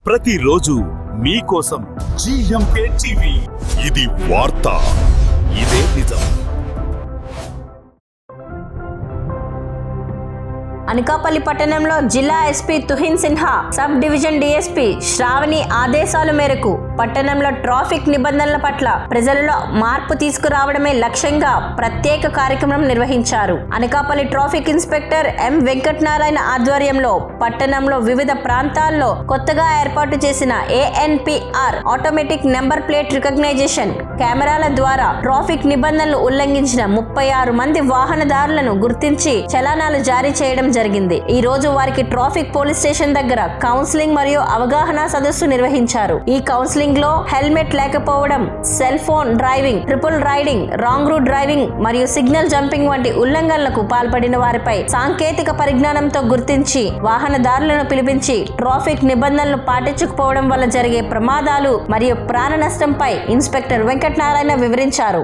ప్రతిరోజు మీకోసం GMK TV. ఇది వార్త, ఇదే నిజం. అనకాపల్లి పట్టణంలో జిల్లా SP Tuhin Sinha, sub division DSP Sravani ఆదేశాల మేరకు పట్టణంలో ట్రాఫిక్ నిబంధనల పట్ల ప్రజలలో మార్పు తీసుకురావడమే లక్ష్యంగా ప్రత్యేక కార్యక్రమం నిర్వహించారు. Anakapalli traffic inspector M Venkatanarayana ఆధ్వర్యంలో పట్టణంలో వివిధ ప్రాంతాల్లో కొత్తగా ఏర్పాటు చేసిన ANPR automatic number plate recognition కెమెరాల ద్వారా ట్రాఫిక్ నిబంధనలు ఉల్లంఘించిన 36 మంది వాహనదారులను గుర్తించి చలానాలు జారీ చేయడం జరిగింది. ఈ రోజు వారికి ట్రాఫిక్ పోలీస్ స్టేషన్ దగ్గర కౌన్సిలింగ్ మరియు అవగాహన సదస్సు నిర్వహించారు. ఈ కౌన్సిలింగ్ లో హెల్మెట్ లేకపోవడం, cell phone driving, triple riding, wrong route driving మరియు సిగ్నల్ జంపింగ్ వంటి ఉల్లంఘనలకు పాల్పడిన వారిపై సాంకేతిక పరిజ్ఞానంతో గుర్తించి వాహనదారులను పిలిపించి ట్రాఫిక్ నిబంధనలు పాటించకపోవడం వల్ల జరిగే ప్రమాదాలు మరియు ప్రాణ నష్టంపై ఇన్స్పెక్టర్ వెంకటనారాయణ వివరించారు.